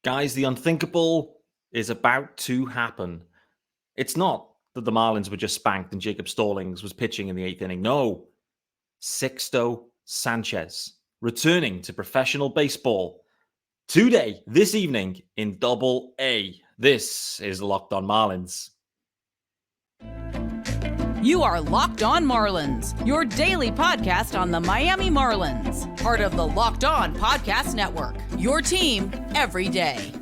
Guys, the unthinkable is about to happen. It's not that the Marlins were just spanked and Jacob Stallings was pitching in the eighth inning. No, Sixto Sanchez returning to professional baseball today, this evening in Double A. This is Locked On Marlins. You are Locked On Marlins, your daily podcast on the Miami Marlins. Part of the Locked On Podcast Network, your team every day.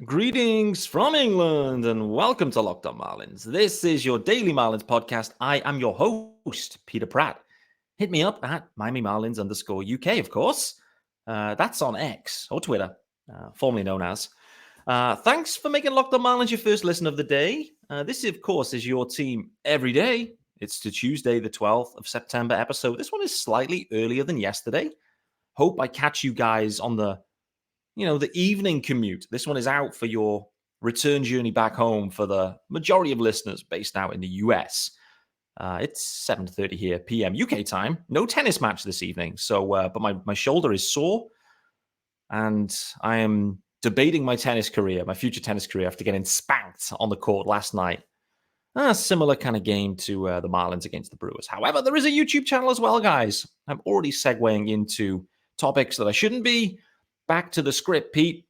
Greetings from England and welcome to Locked On Marlins. This is your daily Marlins podcast. I am your host, Peter Pratt. Hit me up at Miami Marlins _UK, of course. That's on X or Twitter, formerly known as. Thanks for making Locked On Marlins your first listen of the day. This, of course, is your team every day. It's the Tuesday, the 12th of September episode. This one is slightly earlier than yesterday. Hope I catch you guys on the evening commute. This one is out for your return journey back home for the majority of listeners based out in the US. It's 7:30 here, PM UK time. No tennis match this evening. So, but my shoulder is sore and I am debating my tennis career, my future tennis career after getting spanked on the court last night. A similar kind of game to the Marlins against the Brewers. However, there is a YouTube channel as well, guys. I'm already segueing into topics that I shouldn't be. Back to the script, Pete.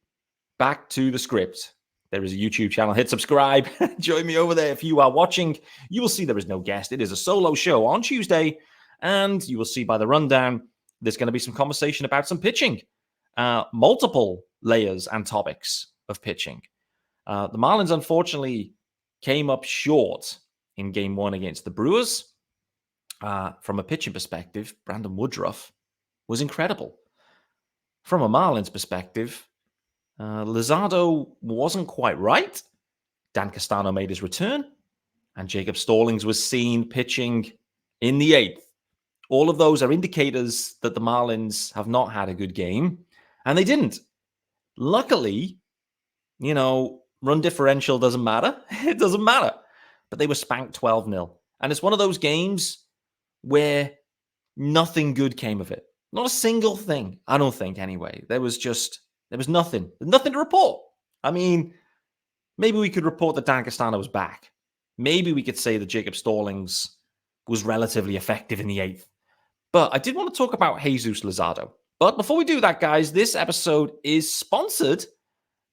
Back to the script. There is a YouTube channel. Hit subscribe. Join me over there. If you are watching, you will see there is no guest. It is a solo show on Tuesday. And you will see by the rundown, there's going to be some conversation about some pitching. Multiple layers and topics of pitching. The Marlins, unfortunately, came up short in game one against the Brewers. From a pitching perspective, Brandon Woodruff was incredible. From a Marlins perspective, Luzardo wasn't quite right. Dan Castano made his return, and Jacob Stallings was seen pitching in the eighth. All of those are indicators that the Marlins have not had a good game, and they didn't. Luckily, run differential doesn't matter. It doesn't matter. But they were spanked 12-0. And it's one of those games where nothing good came of it. Not a single thing, I don't think, anyway. There was nothing. Nothing to report. I mean, maybe we could report that Dan Castano was back. Maybe we could say that Jacob Stallings was relatively effective in the eighth. But I did want to talk about Jesus Luzardo. But before we do that, guys, this episode is sponsored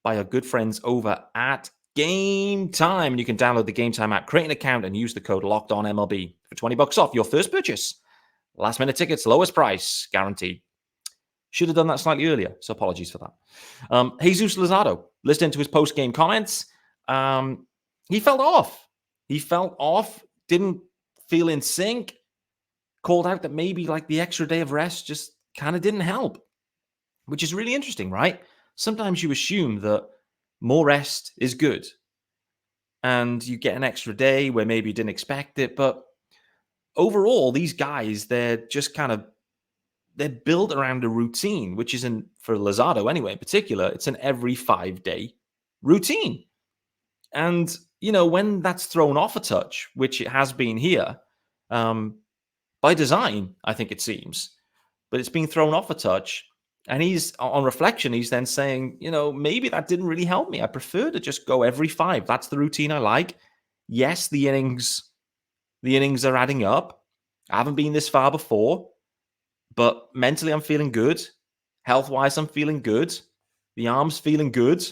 by our good friends over at Gametime. And you can download the Gametime app, create an account, and use the code LOCKEDONMLB for $20 off your first purchase. Last minute tickets, lowest price, guaranteed. Should have done that slightly earlier, so apologies for that. Jesus Luzardo, listening to his post-game comments, he felt off. Didn't feel in sync. Called out that maybe like the extra day of rest just kind of didn't help, which is really interesting, right? Sometimes you assume that more rest is good and you get an extra day where maybe you didn't expect it, but overall, these guys, they're built around a routine, which isn't, for Luzardo anyway, in particular, it's an every 5-day routine. And, when that's thrown off a touch, which it has been here, by design, I think it seems, but it's been thrown off a touch. And on reflection, he's then saying, maybe that didn't really help me. I prefer to just go every 5. That's the routine I like. Yes, the innings are adding up. I haven't been this far before, but mentally I'm feeling good. Health-wise, I'm feeling good. The arm's feeling good.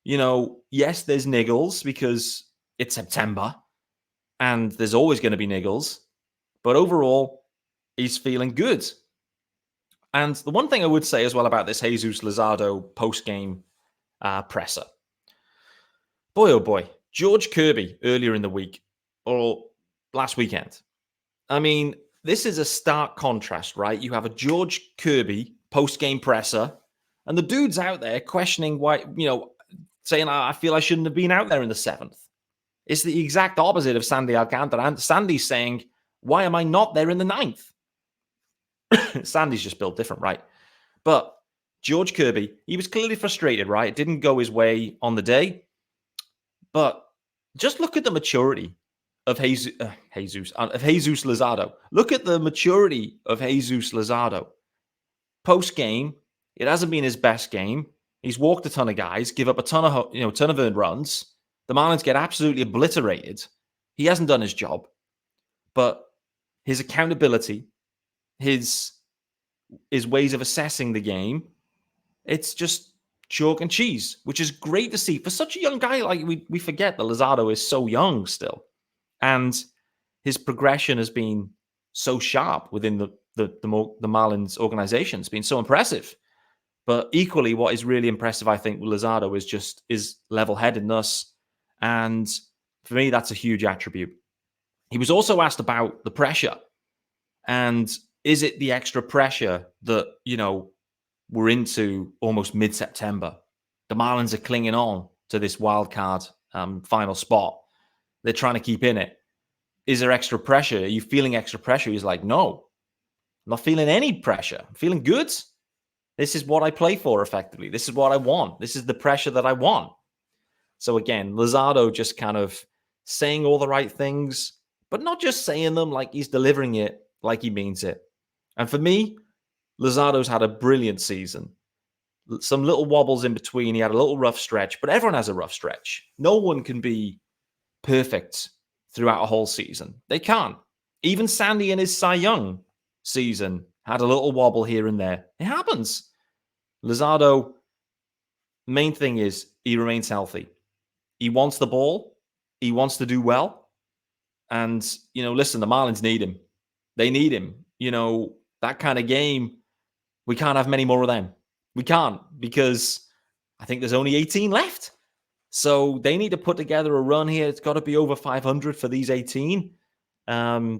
Yes, there's niggles because it's September and there's always going to be niggles, but overall, he's feeling good. And the one thing I would say as well about this Jesus Luzardo post-game presser. Boy, oh boy, George Kirby earlier in the week, or last weekend. I mean, this is a stark contrast, right? You have a George Kirby post-game presser, and the dude's out there questioning why, saying, I feel I shouldn't have been out there in the 7th. It's the exact opposite of Sandy Alcantara. And Sandy's saying, why am I not there in the 9th? Sandy's just built different, right? But George Kirby, he was clearly frustrated, right? It didn't go his way on the day. But just look at the maturity of Jesus Luzardo. Look at the maturity of Jesus Luzardo. Post-game, it hasn't been his best game. He's walked a ton of guys, give up a ton of earned runs. The Marlins get absolutely obliterated. He hasn't done his job. But his accountability, his ways of assessing the game, it's just chalk and cheese, which is great to see for such a young guy. Like we forget that Luzardo is so young still, and his progression has been so sharp within the Marlins organization. It's been so impressive. But equally, what is really impressive, I think, with Luzardo is just his level-headedness, and for me, that's a huge attribute. He was also asked about the pressure, and is it the extra pressure that we're into almost mid-September? The Marlins are clinging on to this wild card final spot. They're trying to keep in it. Is there extra pressure? Are you feeling extra pressure? He's like, no, I'm not feeling any pressure. I'm feeling good. This is what I play for effectively. This is what I want. This is the pressure that I want. So again, Luzardo just kind of saying all the right things, but not just saying them, like he's delivering it like he means it. And for me, Luzardo's had a brilliant season. Some little wobbles in between. He had a little rough stretch, but everyone has a rough stretch. No one can be perfect throughout a whole season. They can't. Even Sandy in his Cy Young season had a little wobble here and there. It happens. Luzardo, main thing is he remains healthy. He wants the ball. He wants to do well. And, listen, the Marlins need him. They need him. That kind of game, we can't have many more of them. We can't, because I think there's only 18 left. So they need to put together a run here. It's got to be over 500 for these 18. And,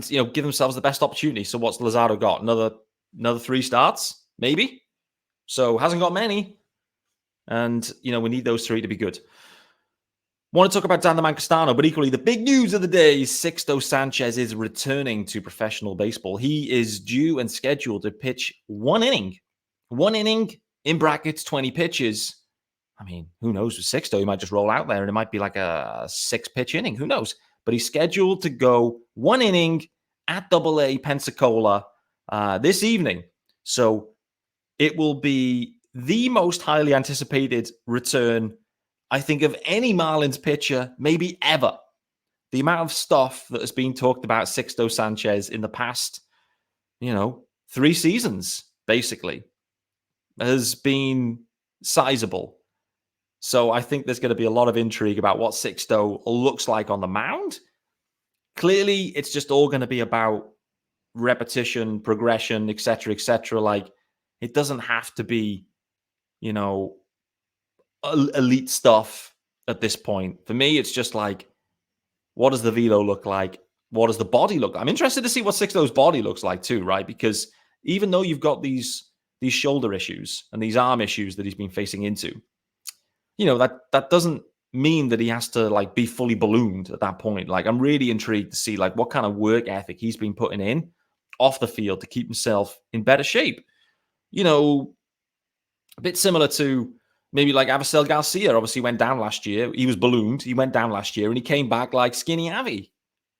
give themselves the best opportunity. So what's Luzardo got? Another 3 starts, maybe? So hasn't got many. And, we need those 3 to be good. Want to talk about Dan the Man Castano, but equally the big news of the day, Sixto Sanchez is returning to professional baseball. He is due and scheduled to pitch 1 inning. 1 inning, in brackets, 20 pitches. I mean, who knows with Sixto? He might just roll out there and it might be like a 6-pitch inning. Who knows? But he's scheduled to go 1 inning at AA Pensacola this evening. So it will be the most highly anticipated return, I think, of any Marlins pitcher, maybe ever. The amount of stuff that has been talked about Sixto Sanchez in the past, 3 seasons, basically, has been sizable. So I think there's going to be a lot of intrigue about what Sixto looks like on the mound. Clearly, it's just all going to be about repetition, progression, etc., etc. Like, it doesn't have to be, elite stuff at this point. For me, it's just like, what does the velo look like? What does the body look like? I'm interested to see what Sixto's body looks like too, right? Because even though you've got these shoulder issues and these arm issues that he's been facing into, that doesn't mean that he has to be fully ballooned at that point. Like, I'm really intrigued to see what kind of work ethic he's been putting in off the field to keep himself in better shape. A bit similar to maybe like Avisel Garcia obviously went down last year. He was ballooned. He went down last year and he came back like skinny Avi.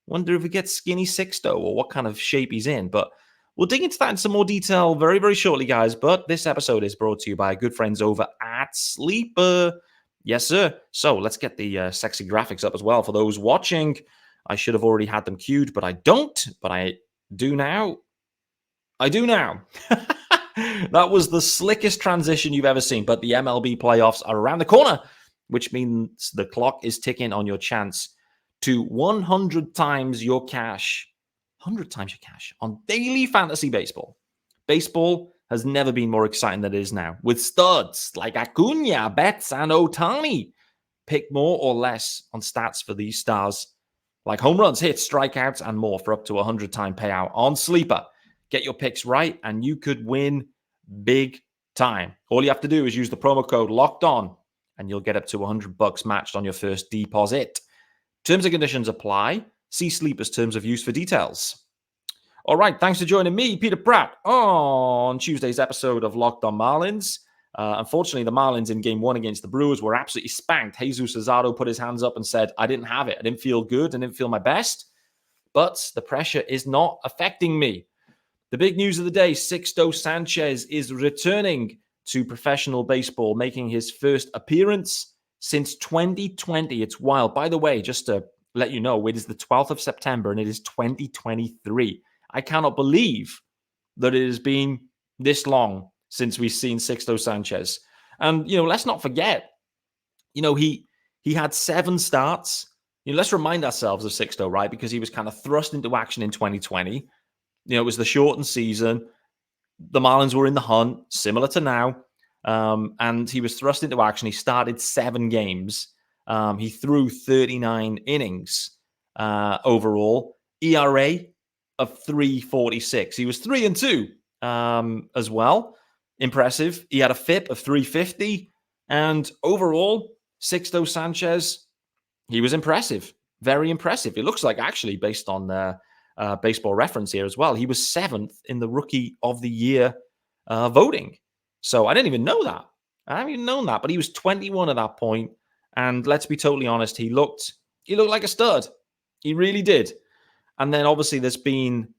Wonder if we get skinny Sixto or what kind of shape he's in. But we'll dig into that in some more detail very, very shortly, guys. But this episode is brought to you by good friends over at Sleeper. Yes, sir. So let's get the sexy graphics up as well for those watching. I should have already had them queued, but I don't. But I do now. I do now. That was the slickest transition you've ever seen. But the MLB playoffs are around the corner, which means the clock is ticking on your chance to 100 times your cash. 100 times your cash on daily fantasy baseball. Baseball has never been more exciting than it is now, with studs like Acuna, Betts, and Ohtani. Pick more or less on stats for these stars, like home runs, hits, strikeouts, and more for up to 100-time payout on Sleeper. Get your picks right, and you could win big time. All you have to do is use the promo code LOCKEDON, and you'll get up to $100 matched on your first deposit. Terms and conditions apply. See Sleeper's terms of use for details. All right, thanks for joining me, Peter Pratt, on Tuesday's episode of Locked On Marlins. Unfortunately, the Marlins in Game 1 against the Brewers were absolutely spanked. Jesus Luzardo put his hands up and said, I didn't have it. I didn't feel good. I didn't feel my best. But the pressure is not affecting me. The big news of the day, Sixto Sanchez is returning to professional baseball, making his first appearance since 2020. It's wild. By the way, just to let you know, it is the 12th of September and it is 2023. I cannot believe that it has been this long since we've seen Sixto Sanchez. And, let's not forget, he had 7 starts. Let's remind ourselves of Sixto, right? Because he was kind of thrust into action in 2020. It was the shortened season. The Marlins were in the hunt, similar to now. And he was thrust into action. He started 7 games. He threw 39 innings overall. ERA of 3.46. He was 3-2 as well. Impressive. He had a FIP of 350. And overall, Sixto Sanchez, he was impressive. Very impressive. It looks like, actually, based on Baseball Reference here as well, he was 7th in the Rookie of the Year voting. So I didn't even know that. I haven't even known that. But he was 21 at that point. And let's be totally honest, he looked like a stud. He really did. And then obviously there's been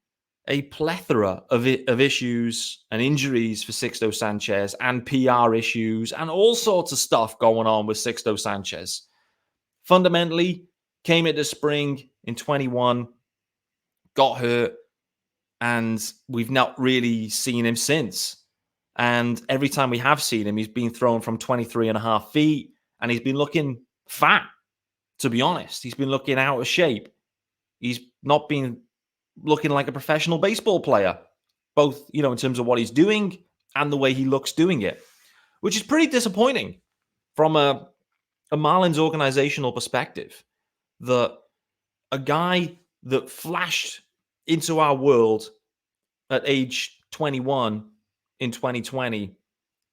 a plethora of issues and injuries for Sixto Sanchez and PR issues and all sorts of stuff going on with Sixto Sanchez. Fundamentally, came into spring in 21, got hurt, and we've not really seen him since. And every time we have seen him, he's been thrown from 23.5 feet, and he's been looking fat, to be honest. He's been looking out of shape. He's not been looking like a professional baseball player, both, in terms of what he's doing and the way he looks doing it, which is pretty disappointing from a Marlins organizational perspective, that a guy that flashed into our world at age 21 in 2020,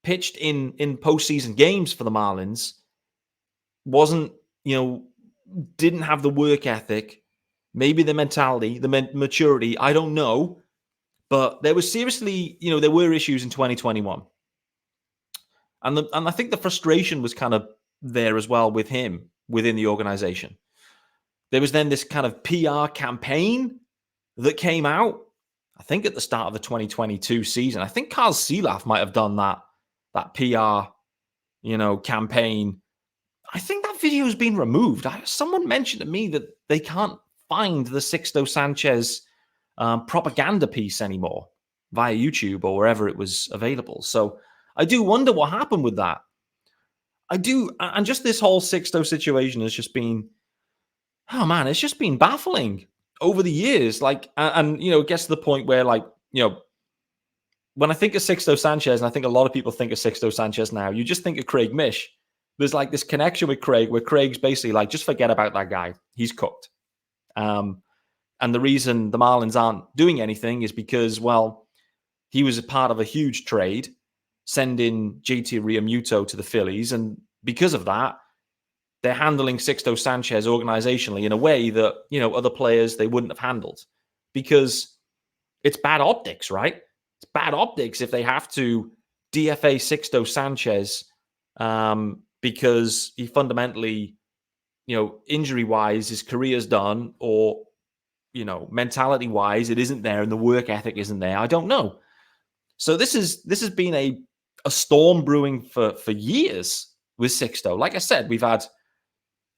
pitched in postseason games for the Marlins, wasn't, didn't have the work ethic, maybe the mentality, the maturity, I don't know. But there was seriously, there were issues in 2021. And I think the frustration was kind of there as well with him within the organization. There was then this kind of PR campaign that came out, I think at the start of the 2022 season. I think Carl Seelaf might have done that PR, campaign. I think that video has been removed. Someone mentioned to me that they can't find the Sixto Sanchez propaganda piece anymore via YouTube or wherever it was available. So I do wonder what happened with that. I do. And just this whole Sixto situation has just been, it's just been baffling over the years. It gets to the point where, when I think of Sixto Sanchez, and I think a lot of people think of Sixto Sanchez now, you just think of Craig Mish. There's this connection with Craig where Craig's basically just forget about that guy. He's cooked. And the reason the Marlins aren't doing anything is because, he was a part of a huge trade, sending JT Realmuto to the Phillies. And because of that, they're handling Sixto Sanchez organizationally in a way that, other players they wouldn't have handled, because it's bad optics, right? It's bad optics if they have to DFA Sixto Sanchez because he fundamentally, injury-wise, his career's done, or, mentality-wise, it isn't there and the work ethic isn't there. I don't know. So this has been a storm brewing for years with Sixto. Like I said, we've had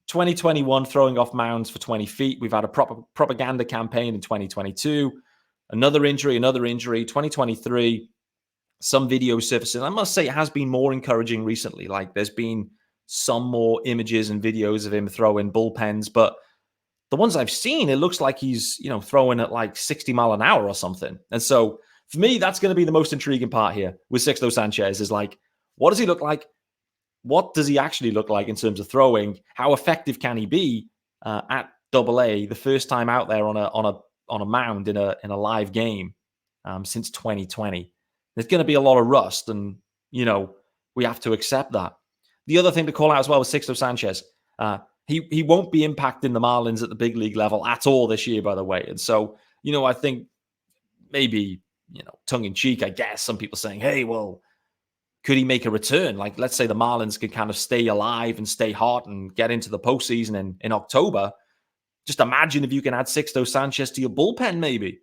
2021 throwing off mounds for 20 feet. We've had a propaganda campaign in 2022. Another injury, 2023. Some videos surfacing. I must say it has been more encouraging recently. There's been some more images and videos of him throwing bullpens, but the ones I've seen, it looks like he's, throwing at 60 mile an hour or something. And so for me, that's going to be the most intriguing part here with Sixto Sanchez is what does he look like? What does he actually look like in terms of throwing? How effective can he be at AA the first time out there on a mound in a live game since 2020? There's going to be a lot of rust, and we have to accept that. The other thing to call out as well with Sixto Sanchez, he won't be impacting the Marlins at the big league level at all this year, by the way. And so I think maybe, tongue in cheek, I guess, some people saying, hey, well, could he make a return? Like, let's say the Marlins could kind of stay alive and stay hot and get into the postseason in October. Just imagine if you can add Sixto Sanchez to your bullpen, maybe.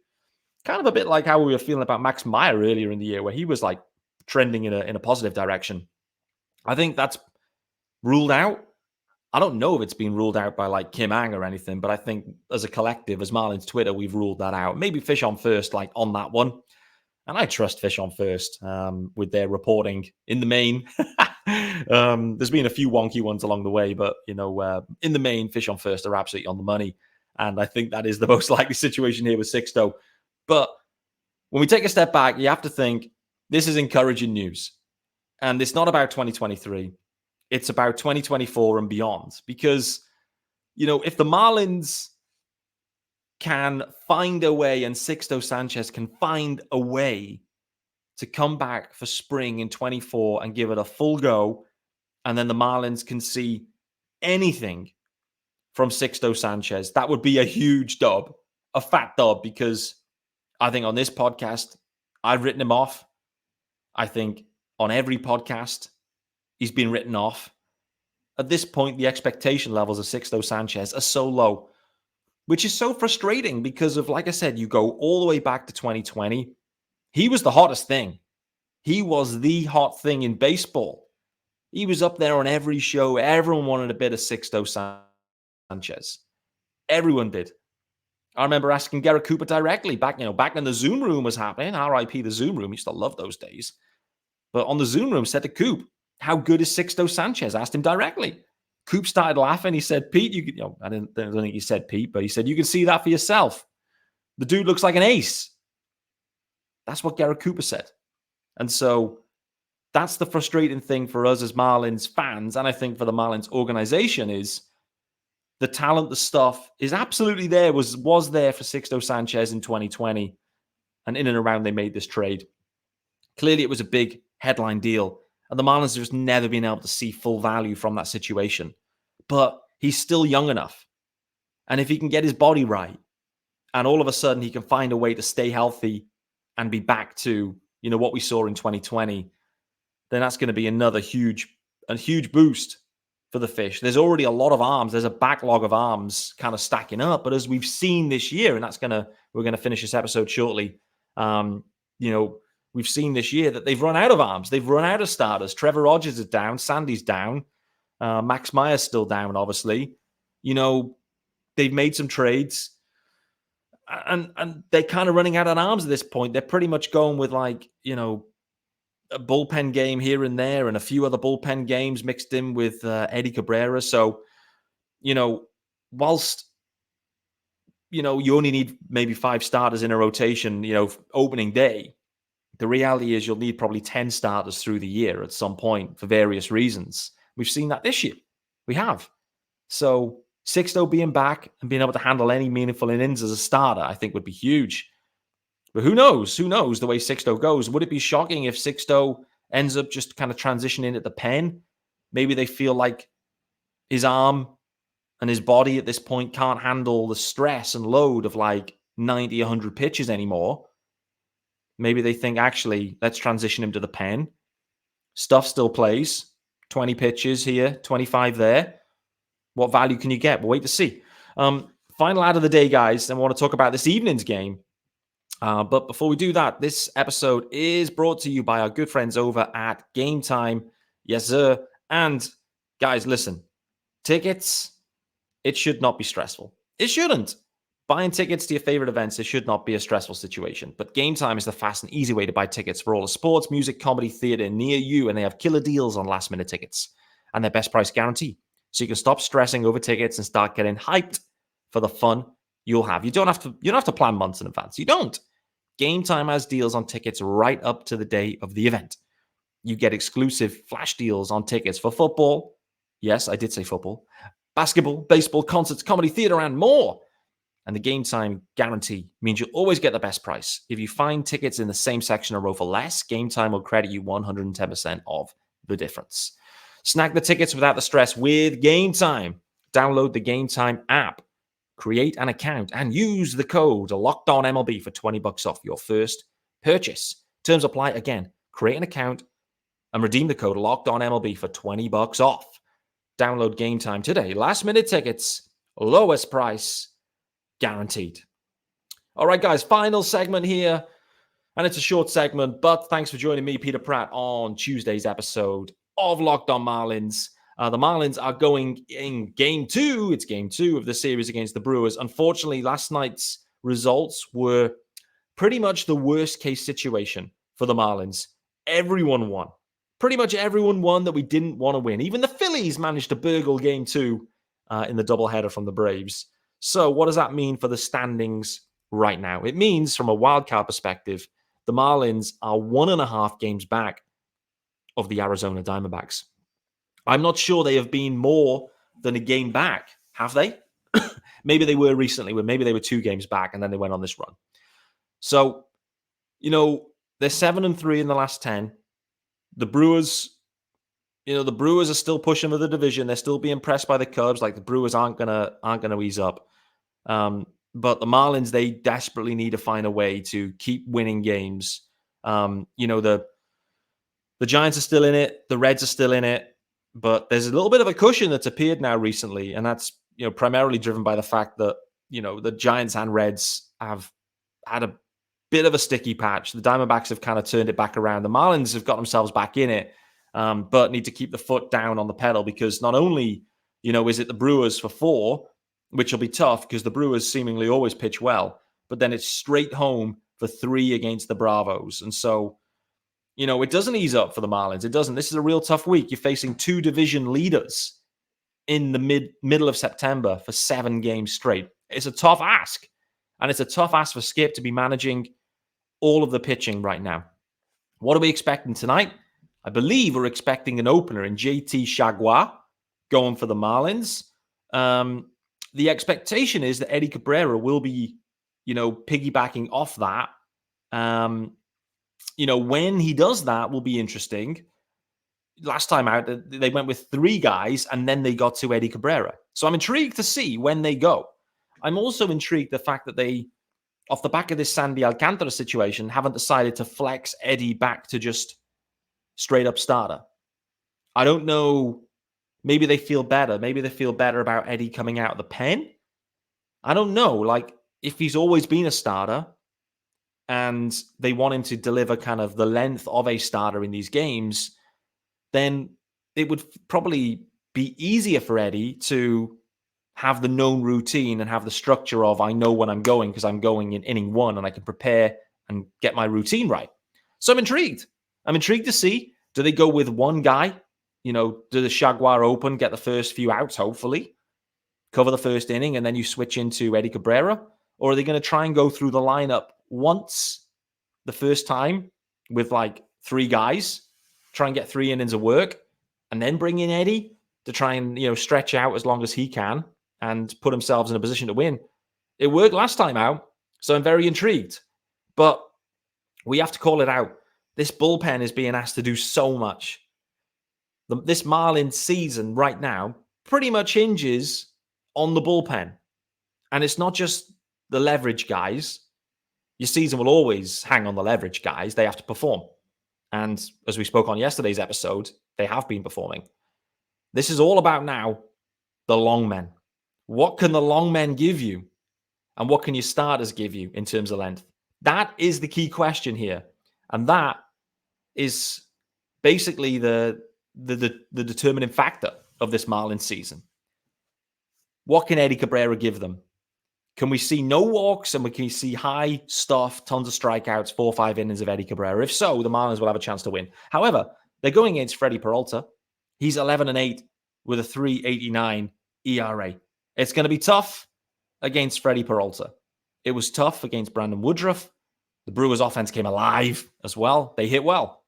Kind of a bit like how we were feeling about Max Meyer earlier in the year, where he was like trending in a positive direction. I think that's ruled out. I don't know if it's been ruled out by like Kim Ang or anything, but I think as a collective, as Marlins Twitter, we've ruled that out. Maybe Fish on First, like on that one. And I trust Fish on First with their reporting in the main. There's been a few wonky ones along the way, but, in the main, Fish on First are absolutely on the money. And I think that is the most likely situation here with Sixto. But when we take a step back, you have to think this is encouraging news. And it's not about 2023. It's about 2024 and beyond. Because, if the Marlins can find a way and Sixto Sanchez can find a way to come back for spring in 24 and give it a full go, and then the Marlins can see anything from Sixto Sanchez, that would be a huge dub, a fat dub, because I think on this podcast, I've written him off. I think on every podcast, he's been written off. At this point, the expectation levels of Sixto Sanchez are so low, which is so frustrating because of, like I said, you go all the way back to 2020. He was the hottest thing. He was the hot thing in baseball. He was up there on every show. Everyone wanted a bit of Sixto Sanchez. Everyone did. I remember asking Garrett Cooper directly back when the Zoom room was happening. RIP the Zoom room. He used to love those days. But on the Zoom room, said to Coop, how good is Sixto Sanchez? Asked him directly. Coop started laughing. He said, Pete, I don't think he said Pete, but he said, you can see that for yourself. The dude looks like an ace. That's what Garrett Cooper said. And so that's the frustrating thing for us as Marlins fans. And I think for the Marlins organization is the talent, the stuff is absolutely there, was there for Sixto Sanchez in 2020. And in and around, they made this trade. Clearly, it was a big headline deal. And the Marlins have just never been able to see full value from that situation. But he's still young enough. And if he can get his body right, and all of a sudden he can find a way to stay healthy and be back to, what we saw in 2020, then that's going to be another huge boost for the Fish. There's already a lot of arms. There's a backlog of arms kind of stacking up. But as we've seen this year, and we're going to finish this episode shortly, we've seen this year that they've run out of arms. They've run out of starters. Trevor Rogers is down. Sandy's down. Max Meyer's still down, obviously. They've made some trades. And they're kind of running out of arms at this point. They're pretty much going with a bullpen game here and there and a few other bullpen games mixed in with Eddie Cabrera. So, whilst, you only need maybe 5 starters in a rotation, opening day, the reality is you'll need probably 10 starters through the year at some point for various reasons. We've seen that this year. We have. So Sixto being back and being able to handle any meaningful innings as a starter, I think would be huge. But who knows? Who knows the way Sixto goes? Would it be shocking if Sixto ends up just kind of transitioning at the pen? Maybe they feel like his arm and his body at this point can't handle the stress and load of like 90, 100 pitches anymore. Maybe they think, actually, let's transition him to the pen. Stuff still plays. 20 pitches here, 25 there. What value can you get? We'll wait to see. Final ad of the day, guys. And I want to talk about this evening's game. But before we do that, this episode is brought to you by our good friends over at Gametime. Yes, sir. And guys, listen. Tickets, it should not be stressful. It shouldn't. Buying tickets to your favorite events, it should not be a stressful situation. But Gametime is the fast and easy way to buy tickets for all the sports, music, comedy, theater near you. And they have killer deals on last-minute tickets and their best price guarantee. So you can stop stressing over tickets and start getting hyped for the fun you'll have. You don't have to plan months in advance. You don't. Gametime has deals on tickets right up to the day of the event. You get exclusive flash deals on tickets for football. Yes, I did say football. Basketball, baseball, concerts, comedy, theater, and more. And the Gametime guarantee means you'll always get the best price. If you find tickets in the same section or row for less, Gametime will credit you 110% of the difference. Snag the tickets without the stress with Gametime. Download the Gametime app create an account and use the code LOCKEDONMLB for $20 off your first purchase. Terms apply. Again, create an account and redeem the code LOCKEDONMLB for $20 off. Download Gametime today. Last minute tickets, lowest price, guaranteed. All right, guys, final segment here. And it's a short segment, but thanks for joining me, Peter Pratt, on Tuesday's episode of Locked On Marlins. The Marlins are going in game 2. It's game 2 of the series against the Brewers. Unfortunately, last night's results were pretty much the worst case situation for the Marlins. Everyone won. Pretty much everyone won that we didn't want to win. Even the Phillies managed to burgle game 2 in the doubleheader from the Braves. So what does that mean for the standings right now? It means, from a wildcard perspective, the Marlins are 1.5 games back of the Arizona Diamondbacks. I'm not sure they have been more than a game back, have they? Maybe they were recently, maybe they were 2 games back and then they went on this run. So, they're 7-3 in the last 10. The Brewers, the Brewers are still pushing for the division. They're still being pressed by the Cubs. Like, the Brewers aren't gonna ease up. But the Marlins, they desperately need to find a way to keep winning games. The Giants are still in it. The Reds are still in it. But there's a little bit of a cushion that's appeared now recently. And that's, primarily driven by the fact that, the Giants and Reds have had a bit of a sticky patch. The Diamondbacks have kind of turned it back around. The Marlins have got themselves back in it, but need to keep the foot down on the pedal because not only, is it the Brewers for 4, which will be tough because the Brewers seemingly always pitch well, but then it's straight home for 3 against the Bravos. And so, it doesn't ease up for the Marlins. It doesn't. This is a real tough week. You're facing 2 division leaders in the middle of September for 7 games straight. It's a tough ask. And it's a tough ask for Skip to be managing all of the pitching right now. What are we expecting tonight? I believe we're expecting an opener in JT Chagua going for the Marlins. The expectation is that Eddie Cabrera will be, piggybacking off that. When he does that will be interesting. Last time out, they went with 3 guys and then they got to Eddie Cabrera. So I'm intrigued to see when they go. I'm also intrigued the fact that they, off the back of this Sandy Alcantara situation, haven't decided to flex Eddie back to just straight up starter. I don't know. Maybe they feel better. Maybe they feel better about Eddie coming out of the pen. I don't know. Like, if he's always been a starter and they want him to deliver kind of the length of a starter in these games, then it would probably be easier for Eddie to have the known routine and have the structure of, I know when I'm going because I'm going in inning 1 and I can prepare and get my routine right. So I'm intrigued. I'm intrigued to see, do they go with 1 guy? Do the Chagua open, get the first few outs, hopefully, cover the first inning, and then you switch into Eddie Cabrera? Or are they going to try and go through the lineup once the first time with like 3 guys, try and get 3 innings of work, and then bring in Eddie to try and, stretch out as long as he can and put themselves in a position to win? It worked last time out, so I'm very intrigued. But we have to call it out. This bullpen is being asked to do so much. This Marlins season right now pretty much hinges on the bullpen. And it's not just the leverage guys. Your season will always hang on the leverage guys. They have to perform. And as we spoke on yesterday's episode, they have been performing. This is all about now the long men. What can the long men give you? And what can your starters give you in terms of length? That is the key question here. And that is basically the determining factor of this Marlins season. What can Eddie Cabrera give them? Can we see no walks and can we see high stuff, tons of strikeouts, 4 or 5 innings of Eddie Cabrera? If so, the Marlins will have a chance to win. However, they're going against Freddie Peralta. He's 11-8 with a 3.89 ERA. It's going to be tough against Freddie Peralta. It was tough against Brandon Woodruff. The Brewers' offense came alive as well. They hit well.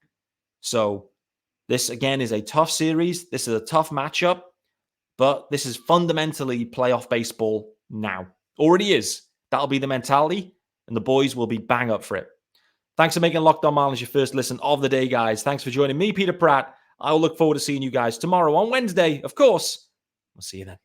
So this, again, is a tough series. This is a tough matchup. But this is fundamentally playoff baseball now. Already is. That'll be the mentality, and the boys will be bang up for it. Thanks for making Locked On Marlins your first listen of the day, guys. Thanks for joining me, Peter Pratt. I'll look forward to seeing you guys tomorrow on Wednesday. Of course, we'll see you then.